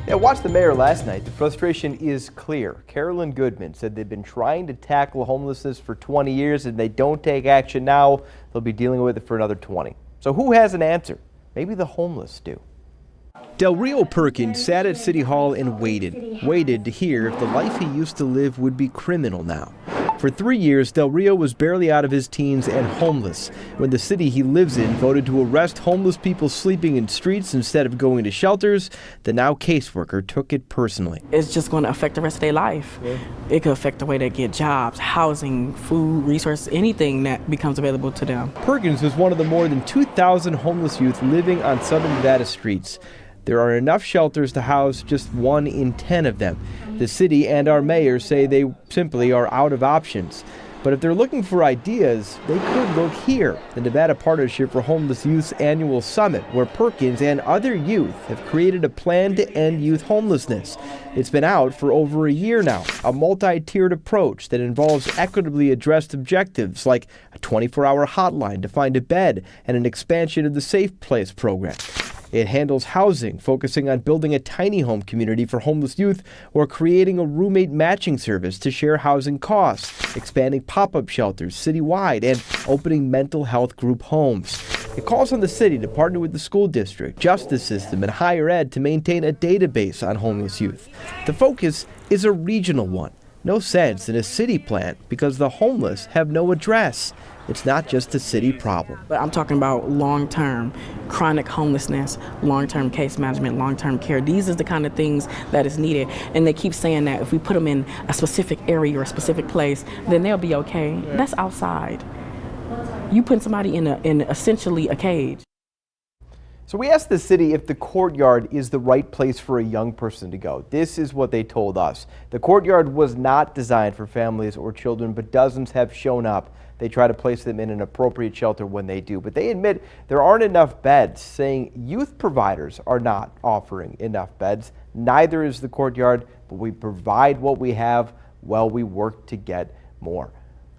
Yeah, watched the mayor last night. The frustration is clear. Carolyn Goodman said they've been trying to tackle homelessness for 20 years, and they don't take action now, they'll be dealing with it for another 20. So who has an answer? Maybe the homeless do. Del Rio Perkins sat at City Hall and waited to hear if the life he used to live would be criminal now. For 3 years, Del Rio was barely out of his teens and homeless when the city he lives in voted to arrest homeless people sleeping in streets instead of going to shelters. The now caseworker took it personally. It's just going to affect the rest of their life. Yeah. It could affect the way they get jobs, housing, food, resources, anything that becomes available to them. Perkins was one of the more than 2,000 homeless youth living on Southern Nevada streets. There are enough shelters to house just 1 in 10 of them. The city and our mayor say they simply are out of options. But if they're looking for ideas, they could look here, the Nevada Partnership for Homeless Youth's annual summit, where Perkins and other youth have created a plan to end youth homelessness. It's been out for over a year now, a multi-tiered approach that involves equitably addressed objectives like a 24-hour hotline to find a bed and an expansion of the Safe Place program. It handles housing, focusing on building a tiny home community for homeless youth or creating a roommate matching service to share housing costs, expanding pop-up shelters citywide, and opening mental health group homes. It calls on the city to partner with the school district, justice system, and higher ed to maintain a database on homeless youth. The focus is a regional one. No sense in a city plan because the homeless have no address. It's not just a city problem. But I'm talking about long-term chronic homelessness, long-term case management, long-term care. These are the kind of things that is needed. And they keep saying that if we put them in a specific area or a specific place, then they'll be okay. That's outside. You put somebody in essentially a cage. So we asked the city if the courtyard is the right place for a young person to go. This is what they told us. The courtyard was not designed for families or children, but dozens have shown up. They try to place them in an appropriate shelter when they do, but they admit there aren't enough beds, saying youth providers are not offering enough beds. Neither is the courtyard, but we provide what we have while we work to get more.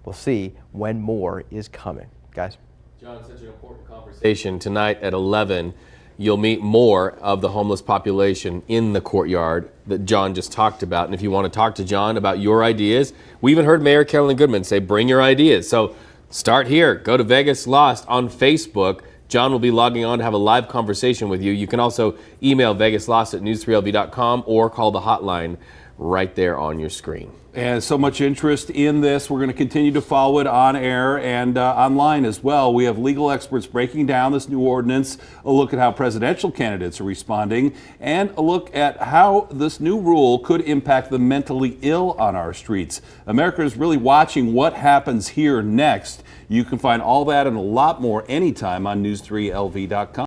We'll see when more is coming. Guys. John, such an important conversation. Tonight at 11, you'll meet more of the homeless population in the courtyard that John just talked about. And if you want to talk to John about your ideas, we even heard Mayor Carolyn Goodman say, bring your ideas. So start here. Go to Vegas Lost on Facebook. John will be logging on to have a live conversation with you. You can also email vegaslost@news3lv.com or call the hotline right there on your screen. And so much interest in this. We're going to continue to follow it on air and online as well. We have legal experts breaking down this new ordinance, a look at how presidential candidates are responding, and a look at how this new rule could impact the mentally ill on our streets. America is really watching what happens here next. You can find all that and a lot more anytime on news3lv.com.